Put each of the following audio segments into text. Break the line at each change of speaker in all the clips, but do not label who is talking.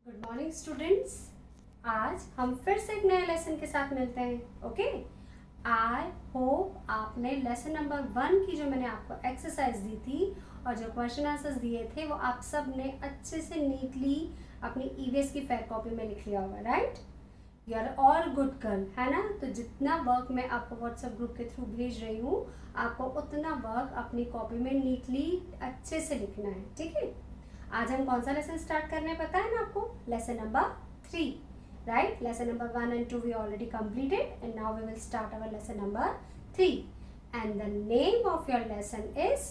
Good morning students. आज हम फिर से एक नए लेसन के साथ मिलते हैं। ओके, आई होप आपने लेसन नंबर 1 की जो मैंने आपको एक्सरसाइज दी थी और जो क्वेश्चन आंसर्स दिए थे वो आप सब ने अच्छे से नीटली अपनी ईवीएस की फेयर कॉपी में लिख लिया होगा। Right, you are all good girl, है ना। तो जितना वर्क मैं आपको व्हाट्सएप ग्रुप के थ्रू भेज रही हूँ, आपको उतना वर्क अपनी कॉपी में नीटली अच्छे से लिखना है। ठीक है, आज हम कौन सा लेसन स्टार्ट करने पता है ना आपको? Lesson number 3, right. Lesson number 1 and 2 we already completed and now we will start our lesson number 3 and the name of your lesson is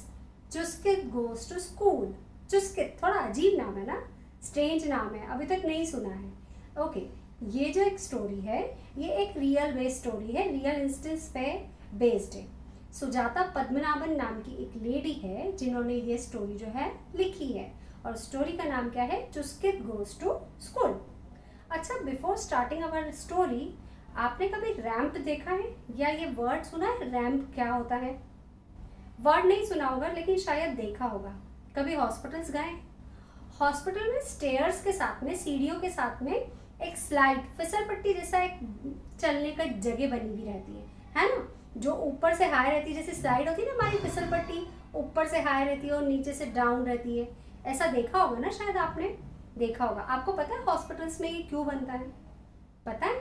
Chuskit goes to school। Chuskit थोड़ा अजीब नाम है ना, स्ट्रेंज नाम है, अभी तक नहीं सुना है। ओके, ये जो एक स्टोरी है ये एक रियल बेस्ड स्टोरी है, रियल इंस्टेंस पे बेस्ड है। सुजाता पद्मनाभन नाम की एक लेडी है जिन्होंने ये स्टोरी जो है लिखी है और स्टोरी का नाम क्या है? Chuskit goes to school. अच्छा, बिफोर स्टार्टिंग अवर स्टोरी, आपने कभी रैंप देखा है या ये वर्ड सुना है? रैंप क्या होता है? वर्ड नहीं सुना होगा लेकिन शायद देखा होगा। कभी हॉस्पिटल्स गए? हॉस्पिटल में स्टेयर्स के साथ में, सीढ़ियों के साथ में एक स्लाइड, फिसल पट्टी जैसा एक चलने का जगह बनी हुई रहती है ना, जो ऊपर से हाई रहती है। जैसे स्लाइड होती है ना हमारी फिसल पट्टी, ऊपर से हाई रहती है और नीचे से डाउन रहती है। ऐसा देखा होगा ना, शायद आपने देखा होगा। आपको पता है हॉस्पिटल्स में ये क्यों बनता है? पता है?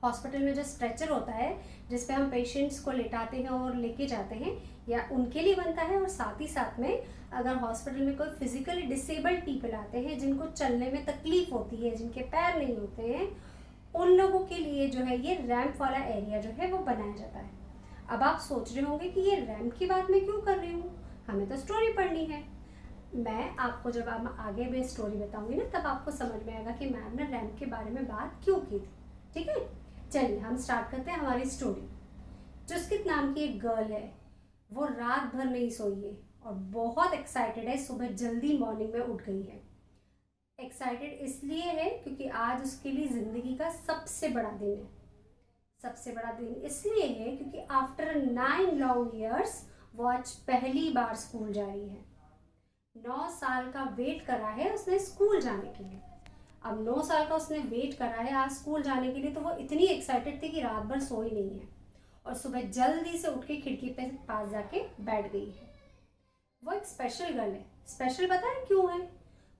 हॉस्पिटल में जो स्ट्रेचर होता है जिसपे हम पेशेंट्स को लेटाते हैं और लेके जाते हैं, या उनके लिए बनता है। और साथ ही साथ में अगर हॉस्पिटल में कोई फिजिकली डिसेबल्ड पीपल आते हैं जिनको चलने में तकलीफ होती है, जिनके पैर नहीं होते हैं, उन लोगों के लिए जो है ये रैंप वाला एरिया जो है वो बनाया जाता है। अब आप सोच रहे होंगे कि ये रैंप की बात मैं क्यों कर रही हूँ, हमें तो स्टोरी पढ़नी है। मैं आपको जब आप आगे में स्टोरी बताऊंगी ना तब आपको समझ में आएगा कि मैम ने रैंप के बारे में बात क्यों की थी। ठीक है, चलिए हम स्टार्ट करते हैं हमारी स्टोरी। चुस्कित नाम की एक गर्ल है, वो रात भर नहीं सोई है और बहुत एक्साइटेड है। सुबह जल्दी मॉर्निंग में उठ गई है। एक्साइटेड इसलिए है क्योंकि आज उसके लिए जिंदगी का सबसे बड़ा दिन है। सबसे बड़ा दिन इसलिए है क्योंकि आफ्टर 9 लॉन्ग ईयर्स वो आज पहली बार स्कूल जा रही है। 9 साल का वेट करा है उसने स्कूल जाने के लिए। अब 9 साल का उसने वेट करा है आज स्कूल जाने के लिए, तो वो इतनी एक्साइटेड थी कि रात भर सोई नहीं है और सुबह जल्दी से उठ के खिड़की पे पास जाके बैठ गई है। वो एक स्पेशल गर्ल है। स्पेशल पता है क्यों है?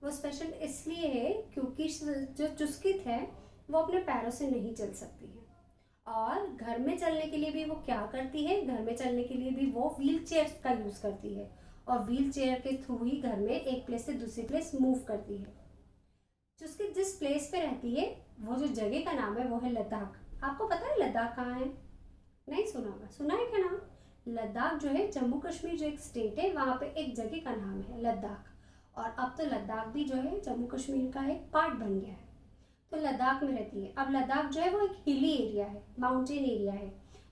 वो स्पेशल इसलिए है क्योंकि जो चुस्कित है वो अपने पैरों से नहीं चल सकती है और घर में चलने के लिए भी वो क्या करती है, घर में चलने के लिए भी वो व्हील चेयर का यूज़ करती है और व्हील चेयर के थ्रू ही घर में एक प्लेस से दूसरी प्लेस मूव करती है। चुस्कित जिस प्लेस पे रहती है वो जो जगह का नाम है वो है लद्दाख। आपको पता है लद्दाख कहाँ है? नहीं सुना होगा। सुना है क्या नाम? लद्दाख जो है जम्मू कश्मीर जो एक स्टेट है, वहाँ पे एक जगह का नाम है लद्दाख। और अब तो लद्दाख भी जो है जम्मू कश्मीर का एक पार्ट बन गया है, तो लद्दाख में रहती है। अब लद्दाख जो है वो एक हिली एरिया है, माउंटेन एरिया है,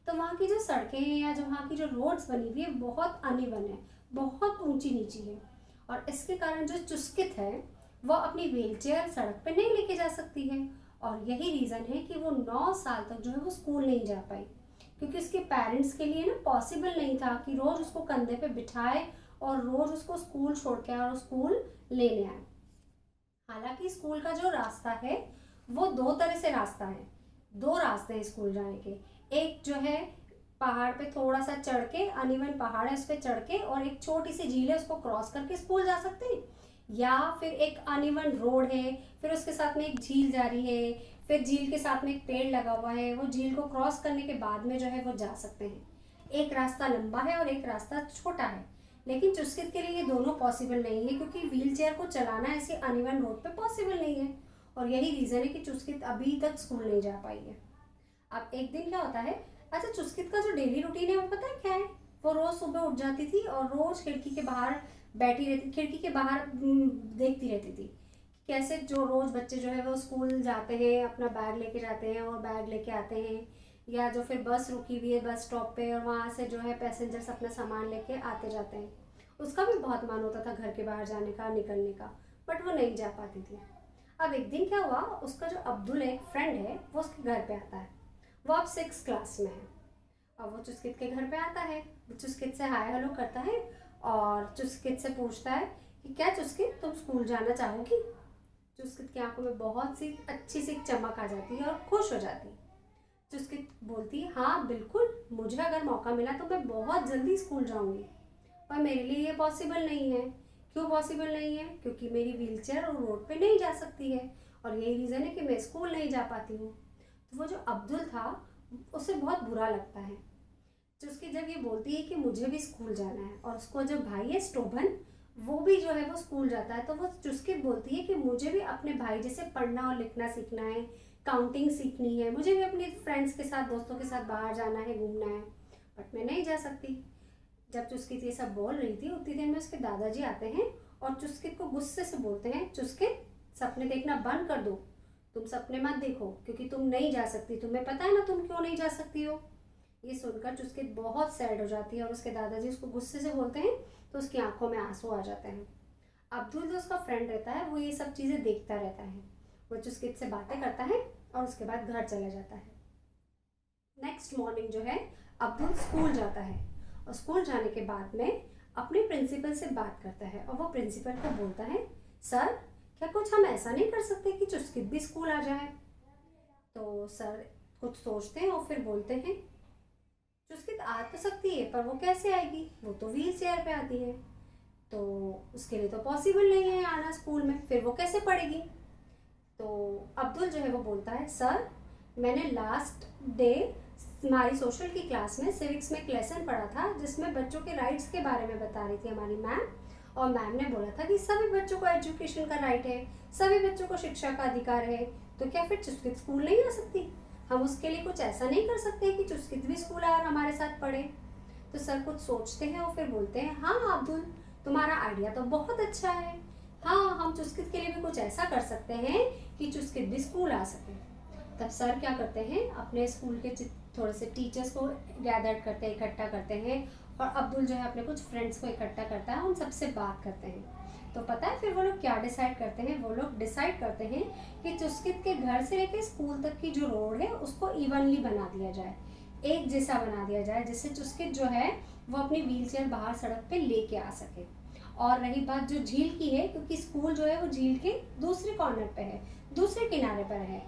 तो वहाँ की जो सड़कें हैं या जो वहाँ की जो रोड्स बनी हुई है बहुत अनइवन है, बहुत ऊंची नीची है। और इसके कारण जो चुस्कित है वो अपनी व्हीलचेयर सड़क पे नहीं लेके जा सकती है और यही रीज़न है कि वो 9 साल तक जो है वो स्कूल नहीं जा पाई, क्योंकि उसके पेरेंट्स के लिए ना पॉसिबल नहीं था कि रोज़ उसको कंधे पे बिठाए और रोज़ उसको स्कूल छोड़ के आए और स्कूल लेने आए। हालांकि स्कूल का जो रास्ता है वो 2 तरह से रास्ता है, 2 रास्ते हैं स्कूल जाने के। एक जो है पहाड़ पे थोड़ा सा चढ़ के, अनइवन पहाड़ है उस पर चढ़ के, और एक छोटी सी झील है उसको क्रॉस करके स्कूल जा सकते हैं, या फिर एक अनइवन रोड है, फिर उसके साथ में एक झील जा रही है, फिर झील के साथ में एक पेड़ लगा हुआ है, वो झील को क्रॉस करने के बाद में जो है वो जा सकते हैं। एक रास्ता लंबा है और एक रास्ता छोटा है, लेकिन चुस्कित के लिए ये दोनों पॉसिबल नहीं है क्योंकि व्हील चेयर को चलाना ऐसे अनइवन रोड पे पॉसिबल नहीं है और यही रीज़न है कि चुस्कित अभी तक स्कूल नहीं जा पाई है। अब एक दिन क्या होता है, अच्छा चुस्कित का जो डेली रूटीन है वो पता है क्या है? वो रोज़ सुबह उठ जाती थी और रोज़ खिड़की के बाहर बैठी रहती, खिड़की के बाहर देखती रहती थी कैसे जो रोज़ बच्चे जो है वो स्कूल जाते हैं, अपना बैग लेके जाते हैं और बैग लेके आते हैं, या जो फिर बस रुकी हुई है बस स्टॉप पे और वहाँ से जो है पैसेंजर्स अपना सामान लेके आते जाते हैं। उसका भी बहुत मन होता था घर के बाहर जाने का, निकलने का, बट वो नहीं जा पाती थी। अब एक दिन क्या हुआ, उसका जो अब्दुल एक फ्रेंड है वो उसके घर पे आता है। वो अब 6 क्लास में है और वो चुस्कित के घर पे आता है, चुस्कित से हाय हेलो करता है और चुस्कित से पूछता है कि क्या चुस्कित तुम स्कूल जाना चाहोगी? चुस्कित की आंखों में बहुत सी अच्छी सी चमक आ जाती है और खुश हो जाती है। चुस्कित बोलती है, हाँ बिल्कुल, मुझे अगर मौका मिला तो मैं बहुत जल्दी स्कूल जाऊंगी, पर मेरे लिए ये पॉसिबल नहीं है। क्यों पॉसिबल नहीं है? क्योंकि मेरी व्हीलचेयर और रोड पे नहीं जा सकती है, और यही रीज़न है कि मैं स्कूल नहीं जा पाती हूँ। तो वो जो अब्दुल था उसे बहुत बुरा लगता है। तो उसकी जब ये बोलती है कि मुझे भी स्कूल जाना है, और उसको जो भाई है स्टोभन, वो भी जो है वो स्कूल जाता है, तो वो चुस्कित बोलती है कि मुझे भी अपने भाई जैसे पढ़ना और लिखना सीखना है, काउंटिंग सीखनी है, मुझे भी अपने फ्रेंड्स के साथ, दोस्तों के साथ बाहर जाना है, घूमना है, बट मैं नहीं जा सकती। जब चुस्कित ये सब बोल रही थी उतनी देर में उसके दादाजी आते हैं और चुस्कित को गुस्से से बोलते हैं, चुस्कित सपने देखना बंद कर दो, तुम सपने मत देखो, क्योंकि तुम नहीं जा सकती, तुम्हें पता है ना तुम क्यों नहीं जा सकती हो। ये सुनकर चुस्कित बहुत सैड हो जाती है और उसके दादाजी उसको गुस्से से बोलते हैं तो उसकी आंखों में आंसू आ जाते हैं। अब्दुल जो उसका फ्रेंड रहता है वो ये सब चीज़ें देखता रहता है, वो चुस्कित से बातें करता है और उसके बाद घर चला जाता है। नेक्स्ट मॉर्निंग जो है अब्दुल स्कूल जाता है, और स्कूल जाने के बाद में अपने प्रिंसिपल से बात करता है, और वो प्रिंसिपल को बोलता है, सर क्या कुछ हम ऐसा नहीं कर सकते कि चुस्कित भी स्कूल आ जाए? तो सर कुछ सोचते हैं और फिर बोलते हैं, चुस्कित आ तो सकती है, पर वो कैसे आएगी, वो तो व्हील चेयर पे आती है, तो उसके लिए तो पॉसिबल नहीं है आना स्कूल में, फिर वो कैसे पढ़ेगी? तो अब्दुल जो है वो बोलता है, सर मैंने लास्ट डे हमारी सोशल की क्लास में सिविक्स में एक लेसन पढ़ा था जिसमें बच्चों के राइट्स के बारे में बता रही थी हमारी मैम, और मैम ने बोला था कि सभी बच्चों को एजुकेशन का राइट है, सभी बच्चों को शिक्षा का अधिकार है, तो क्या फिर चुस्कित स्कूल नहीं आ सकती? हम उसके लिए कुछ ऐसा नहीं कर सकते कि चुस्कित भी स्कूल आए और हमारे साथ पढ़े? तो सर कुछ सोचते हैं और फिर बोलते हैं, हाँ अब्दुल, तुम्हारा आइडिया तो बहुत अच्छा है, हाँ हम चुस्कित के लिए भी कुछ ऐसा कर सकते हैं कि चुस्कित भी स्कूल आ सके। तब सर क्या करते हैं, अपने स्कूल के थोड़े से टीचर्स को गैदर करते हैं, इकट्ठा करते हैं, और अब्दुल जो है अपने कुछ फ्रेंड्स को इकट्ठा करता है, उन सबसे बात करते हैं। तो पता है फिर वो लोग क्या डिसाइड करते हैं? वो लोग डिसाइड करते हैं कि चुस्कित के घर से लेकर स्कूल तक की जो रोड है उसको इवनली बना दिया जाए, एक जैसा बना दिया जाए, जिससे चुस्कित जो है वो अपनी व्हीलचेयर बाहर सड़क पे लेके आ सके। और रही बात जो झील की है, क्योंकि स्कूल जो है वो झील के दूसरे कॉर्नर पे है, दूसरे किनारे पर है,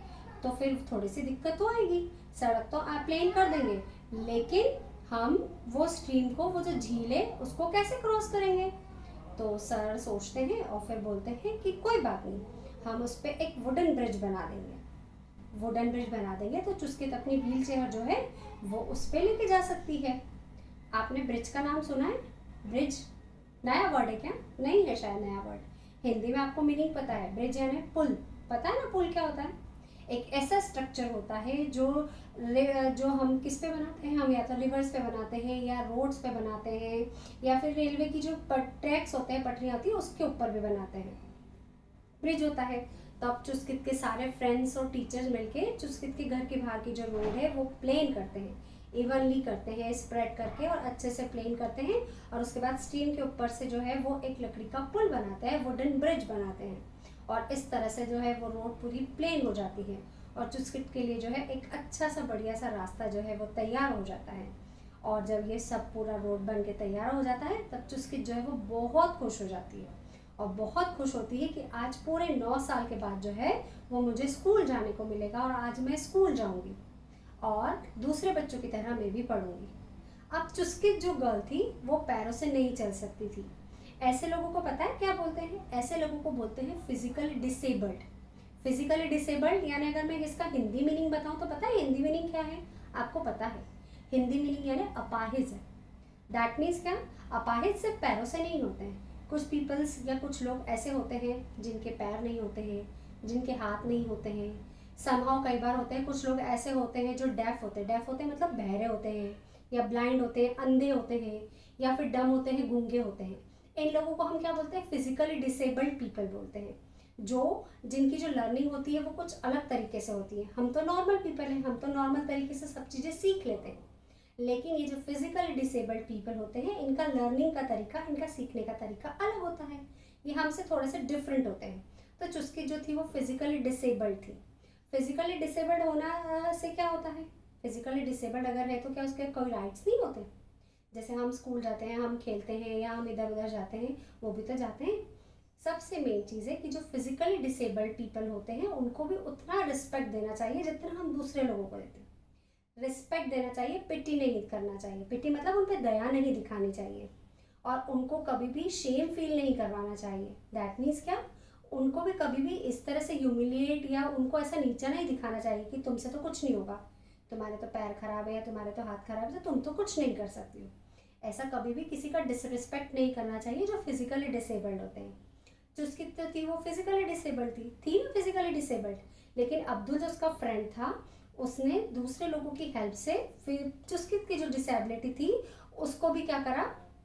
तो फिर थोड़ी सी दिक्कत तो आएगी, सड़क तो आप प्लेन कर देंगे, लेकिन हम वो स्ट्रीम को, वो जो झील है उसको कैसे क्रॉस करेंगे? तो सर सोचते हैं और फिर बोलते हैं कि कोई बात नहीं, हम उस पर एक वुडन ब्रिज बना देंगे। वुडन ब्रिज बना देंगे तो चुस्कित अपनी व्हील चेयर जो है वो उस पर लेके जा सकती है। आपने ब्रिज का नाम सुना है? ब्रिज नया वर्ड है क्या? नहीं है शायद नया वर्ड, हिंदी में आपको मीनिंग पता है, ब्रिज यानी पुल, पता है ना पुल क्या होता है? एक ऐसा स्ट्रक्चर होता है जो हम किस पे बनाते हैं, हम या तो रिवर्स पे बनाते हैं, या रोड्स पे बनाते हैं, या फिर रेलवे की जो ट्रैक्स होते हैं, पटरियाँ होती है, उसके ऊपर भी बनाते हैं, ब्रिज होता है। तो अब चुस्कित के सारे फ्रेंड्स और टीचर्स मिलके चुस्कित के घर के बाहर की जो रोड है वो प्लेन करते हैं, इवनली करते हैं, स्प्रेड करके और अच्छे से प्लेन करते हैं, और उसके बाद स्ट्रीम के ऊपर से जो है वो एक लकड़ी का पुल बनाते हैं, वुडन ब्रिज बनाते हैं, और इस तरह से जो है वो रोड पूरी प्लेन हो जाती है, और चुस्किट के लिए जो है एक अच्छा सा बढ़िया सा रास्ता जो है वो तैयार हो जाता है। और जब ये सब पूरा रोड बन के तैयार हो जाता है तब चुस्किट जो है वो बहुत खुश हो जाती है, और बहुत खुश होती है कि आज पूरे 9 साल के बाद जो है वो मुझे स्कूल जाने को मिलेगा, और आज मैं स्कूल जाऊंगी और दूसरे बच्चों की तरह मैं भी पढ़ूंगी। अब चुस्किट जो गर्ल थी वो पैरों से नहीं चल सकती थी। ऐसे लोगों को पता है क्या बोलते हैं? ऐसे लोगों को बोलते हैं फिजिकली डिसेबल्ड। फिजिकली डिसेबल्ड यानी अगर मैं इसका हिंदी मीनिंग बताऊं तो पता है हिंदी मीनिंग क्या है? आपको पता है? हिंदी मीनिंग यानी अपाहिज है। दैट मीन्स क्या? अपाहिज सिर्फ पैरों से नहीं होते हैं, कुछ पीपल्स या कुछ लोग ऐसे होते हैं जिनके पैर नहीं होते हैं, जिनके हाथ नहीं होते हैं, समहाउ कई बार होते हैं कुछ लोग ऐसे होते हैं जो डेफ होते हैं, डेफ होते हैं मतलब बहरे होते हैं, या ब्लाइंड होते हैं, अंधे होते हैं, या फिर डम होते हैं, गूंगे होते हैं। इन लोगों को हम क्या बोलते हैं? फिजिकली डिसेबल्ड पीपल बोलते हैं, जो जिनकी जो लर्निंग होती है वो कुछ अलग तरीके से होती है। हम तो नॉर्मल पीपल हैं, हम तो नॉर्मल तरीके से सब चीज़ें सीख लेते हैं, लेकिन ये जो फिजिकली डिसेबल्ड पीपल होते हैं इनका लर्निंग का तरीका, इनका सीखने का तरीका अलग होता है, ये हमसे थोड़े से डिफरेंट होते हैं। तो चुस्किट जो थी वो फिजिकली डिसेबल्ड थी। फिजिकली डिसेबल्ड होना से क्या होता है? फिजिकली डिसेबल्ड अगर है तो क्या उसके कोई राइट्स नहीं होते? जैसे हम स्कूल जाते हैं, हम खेलते हैं, या हम इधर उधर जाते हैं, वो भी तो जाते हैं, सबसे मेन चीज़ है कि जो फिजिकली डिसेबल्ड पीपल होते हैं उनको भी उतना रिस्पेक्ट देना चाहिए जितना हम दूसरे लोगों को देते हैं। रिस्पेक्ट देना चाहिए, पिटी नहीं करना चाहिए। पिटी मतलब उन पर दया नहीं दिखानी चाहिए, और उनको कभी भी शेम फील नहीं करवाना चाहिए। दैट मीन्स क्या, उनको भी कभी भी इस तरह से ह्यूमिलिएट या उनको ऐसा नीचा नहीं दिखाना चाहिए कि तुमसे तो कुछ नहीं होगा, तुम्हारे तो पैर खराब है या तुम्हारे तो हाथ खराब है तो तुम तो कुछ नहीं कर सकती हो। ऐसा कभी भी किसी का डिसरिस्पेक्ट नहीं करना चाहिए जो फिजिकली डिसेबल्ड होते हैं। जिसकी तो थी वो फिजिकली डिसेबल्ड थी ना फिजिकली डिसेबल्ड, लेकिन अब्दुल जो उसका फ्रेंड था उसने दूसरे लोगों की हेल्प से फिर चुस्कित की जो डिसेबिलिटी थी उसको भी क्या करा,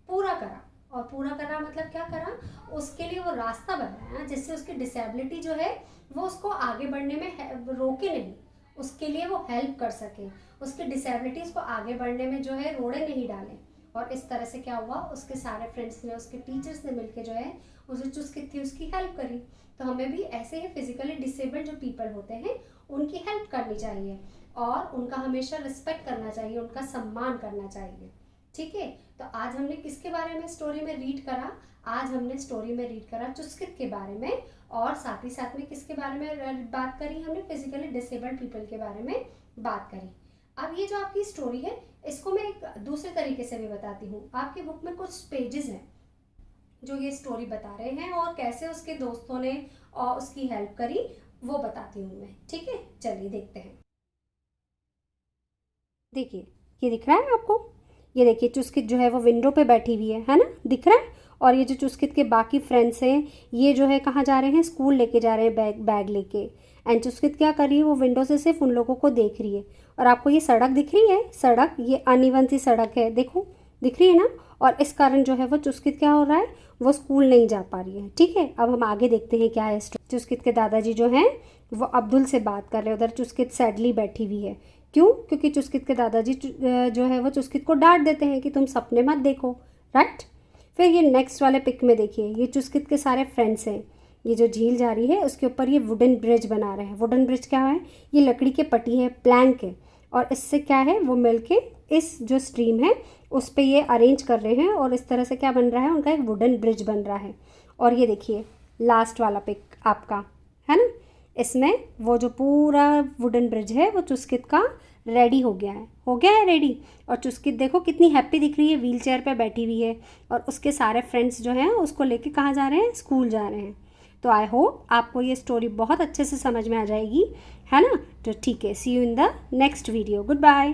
पूरा करा। और पूरा करा मतलब क्या करा, उसके लिए वो रास्ता बनाया जिससे उसकी डिसेबिलिटी जो है वो उसको आगे बढ़ने में रोके नहीं, उसके लिए वो हेल्प कर सके, उसकी डिसेबिलिटीज को आगे बढ़ने में जो है रोड़े नहीं डाले। और इस तरह से क्या हुआ, उसके सारे फ्रेंड्स ने, उसके टीचर्स ने मिलके जो है वो जो चुस्कित थी उसकी हेल्प करी। तो हमें भी ऐसे ही फिजिकली डिसेबल्ड जो पीपल होते हैं उनकी हेल्प करनी चाहिए और उनका हमेशा रिस्पेक्ट करना चाहिए, उनका सम्मान करना चाहिए। ठीक है, तो आज हमने किसके बारे में स्टोरी में रीड करा, आज हमने स्टोरी में रीड करा चुस्कित के बारे में, और साथ ही साथ में किसके बारे में बात करी हमने, फिजिकली डिसेबल्ड पीपल के बारे में बात करी। अब ये जो आपकी स्टोरी है इसको मैं एक दूसरे तरीके से भी बताती हूँ। आपकी बुक में कुछ पेजेस हैं जो ये स्टोरी बता रहे हैं और कैसे उसके दोस्तों ने और उसकी हेल्प करी वो बताती हूँ मैं। ठीक है, चलिए देखते हैं। देखिए ये दिख रहा है आपको, ये देखिए चुस्कित जो है वो विंडो पे बैठी हुई है ना, दिख रहा है। और ये जो चुस्कित के बाकी फ्रेंड्स हैं ये जो है कहाँ जा रहे हैं, स्कूल लेके जा रहे हैं बैग लेके। एंड चुस्कित क्या कर रही है, वो विंडो से सिर्फ उन लोगों को देख रही है। और आपको ये सड़क दिख रही है, सड़क ये अनइवन सी सड़क है, देखो दिख रही है ना। और इस कारण जो है वो चुस्कित क्या हो रहा है, वो स्कूल नहीं जा पा रही है। ठीक है, अब हम आगे देखते हैं क्या है। चुस्कित के दादाजी जो हैं वो अब्दुल से बात कर रहे हैं, उधर चुस्कित सैडली बैठी हुई है। क्यों, क्योंकि चुस्कित के दादाजी जो है वो चुस्कित को डांट देते हैं कि तुम सपने मत देखो, राइट। फिर ये नेक्स्ट वाले पिक में देखिए, ये चुस्कित के सारे फ्रेंड्स हैं, ये जो झील जा रही है उसके ऊपर ये वुडन ब्रिज बना रहे हैं। वुडन ब्रिज क्या है, ये लकड़ी के पट्टी है, प्लैंक है, और इससे क्या है वो मिलके इस जो स्ट्रीम है उस पर ये अरेंज कर रहे हैं और इस तरह से क्या बन रहा है, उनका एक वुडन ब्रिज बन रहा है। और ये देखिए लास्ट वाला पिक आपका है ना, इसमें वो जो पूरा वुडन ब्रिज है वो चुस्कित का रेडी हो गया है रेडी। और चुस्कित देखो कितनी हैप्पी दिख रही है, व्हील चेयर पर बैठी हुई है और उसके सारे फ्रेंड्स जो हैं उसको लेके कहाँ जा रहे हैं, स्कूल जा रहे हैं। तो आई होप आपको ये स्टोरी बहुत अच्छे से समझ में आ जाएगी, है ना। तो ठीक है, see you in the next video, good bye.